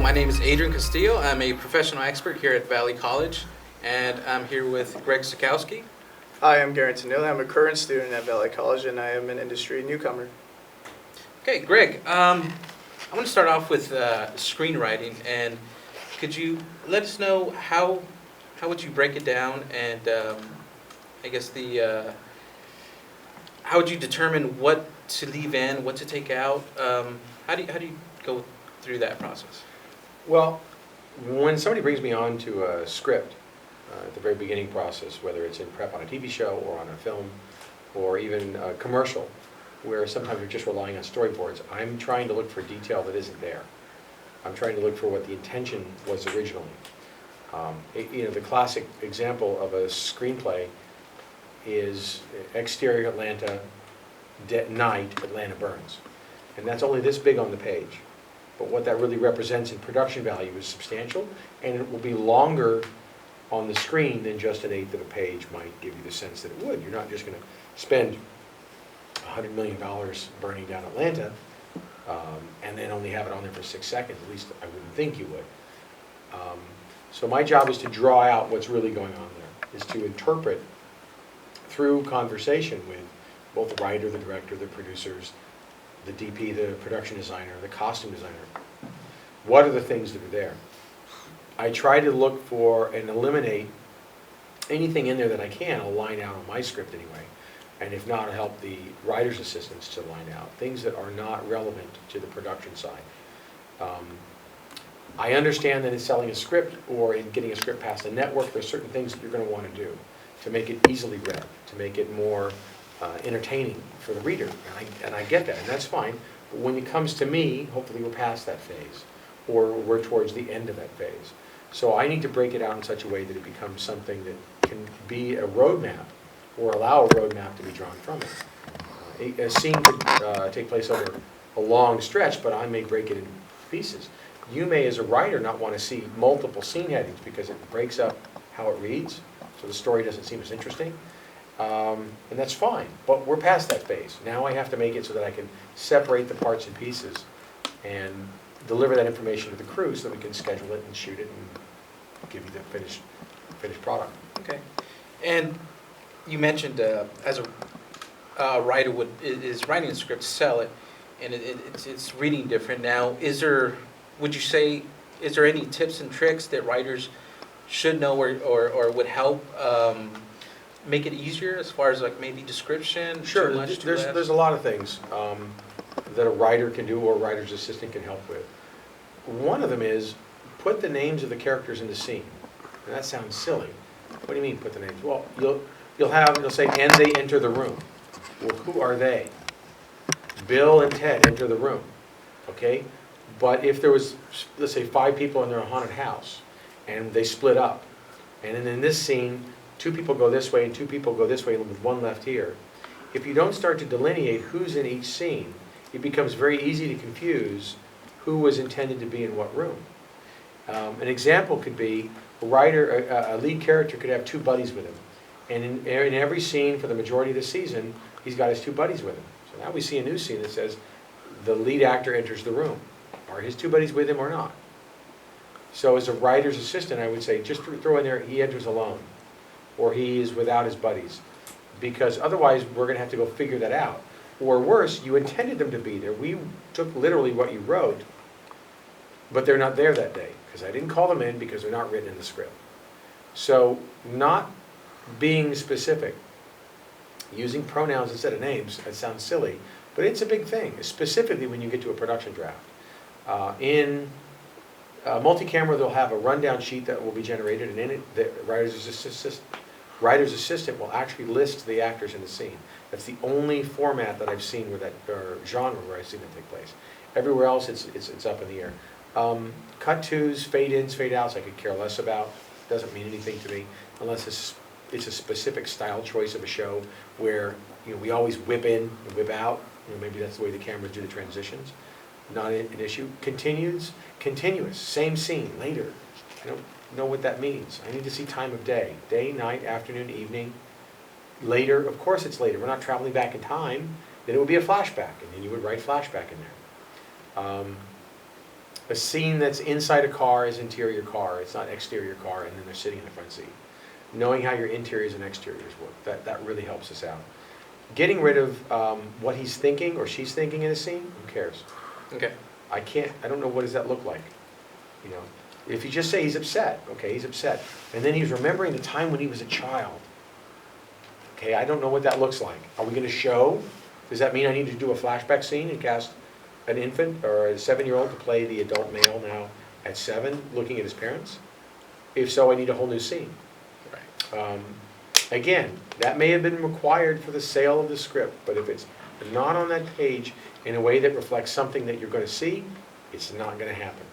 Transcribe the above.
my name is Adrian Castillo. I'm a professional expert here at Valley College, and I'm here with Greg Zekowski. Hi, I'm Garen Tanielian. I'm a current student at Valley College, and I am an industry newcomer. Okay, Greg, I want to start off with screenwriting, and could you let us know how would you break it down, and I guess how would you determine what to leave in, what to take out? How do you go through that process? Well, when somebody brings me on to a script at the very beginning process, whether it's in prep on a TV show or on a film or even a commercial, where sometimes you're just relying on storyboards, I'm trying to look for detail that isn't there. I'm trying to look for what the intention was originally. The classic example of a screenplay is exterior Atlanta, night, Atlanta burns. And that's only this big on the page. But what that really represents in production value is substantial, and it will be longer on the screen than just an eighth of a page might give you the sense that it would. You're not just going to spend $100 million burning down Atlanta and then only have it on there for 6 seconds. At least I wouldn't think you would. So my job is to draw out what's really going on there, is to interpret through conversation with both the writer, the director, the producers, the DP, the production designer, the costume designer. What are the things that are there? I try to look for and eliminate anything in there that I can. I'll line out on my script anyway. And if not, I'll help the writer's assistants to line out things that are not relevant to the production side. I understand that in selling a script or in getting a script past a network, there's certain things that you're going to want to do to make it easily read, to make it more entertaining for the reader, and I get that, and that's fine. But when it comes to me, hopefully we're past that phase, or we're towards the end of that phase. So I need to break it out in such a way that it becomes something that can be a roadmap, or allow a roadmap to be drawn from it. A scene could take place over a long stretch, but I may break it into pieces. You may, as a writer, not want to see multiple scene headings because it breaks up how it reads, so the story doesn't seem as interesting. And that's fine, but we're past that phase. Now I have to make it so that I can separate the parts and pieces and deliver that information to the crew so that we can schedule it and shoot it and give you the finished product. Okay, and you mentioned as a writer is writing a script to sell it, and it's reading different. Now, would you say, is there any tips and tricks that writers should know or would help make it easier as far as like maybe description? Sure, too much, too less? there's a lot of things that a writer can do or a writer's assistant can help with. One of them is put the names of the characters in the scene. And that sounds silly. What do you mean put the names? Well, you'll say, and they enter the room. Well, who are they? Bill and Ted enter the room. Okay? But if there was, let's say, 5 people in their haunted house, and they split up, and then in this scene, 2 people go this way and 2 people go this way with 1 left here. If you don't start to delineate who's in each scene, it becomes very easy to confuse who was intended to be in what room. An example could be a lead character could have 2 buddies with him. And in every scene for the majority of the season, he's got his 2 buddies with him. So now we see a new scene that says the lead actor enters the room. Are his 2 buddies with him or not? So as a writer's assistant, I would say just throw in there, he enters alone, or he is without his buddies, because otherwise we're going to have to go figure that out. Or worse, you intended them to be there. We took literally what you wrote, but they're not there that day, because I didn't call them in because they're not written in the script. So not being specific, using pronouns instead of names, that sounds silly, but it's a big thing, specifically when you get to a production draft. In multi-camera, they'll have a rundown sheet that will be generated, and in it, the writer's assistant will actually list the actors in the scene. That's the only format that I've seen or genre where I've seen that take place. Everywhere else, it's up in the air. Cut twos, fade ins, fade outs, I could care less about. Doesn't mean anything to me unless it's a specific style choice of a show where we always whip in and whip out. Maybe that's the way the cameras do the transitions. Not an issue. Continuous, same scene, later. I don't know what that means. I need to see time of day. Day, night, afternoon, evening. Later, of course it's later. We're not traveling back in time. Then it would be a flashback, and then you would write flashback in there. A scene that's inside a car is interior car, it's not exterior car, and then they're sitting in the front seat. Knowing how your interiors and exteriors work, that really helps us out. Getting rid of what he's thinking or she's thinking in a scene, who cares? Okay. I don't know, what does that look like? You know, if you just say he's upset, okay, he's upset. And then he's remembering the time when he was a child. Okay, I don't know what that looks like. Are we gonna show? Does that mean I need to do a flashback scene and cast an infant or a 7-year-old to play the adult male now at 7, looking at his parents? If so, I need a whole new scene. Right. Again, that may have been required for the sale of the script, but if it's not on that page in a way that reflects something that you're gonna see, it's not gonna happen.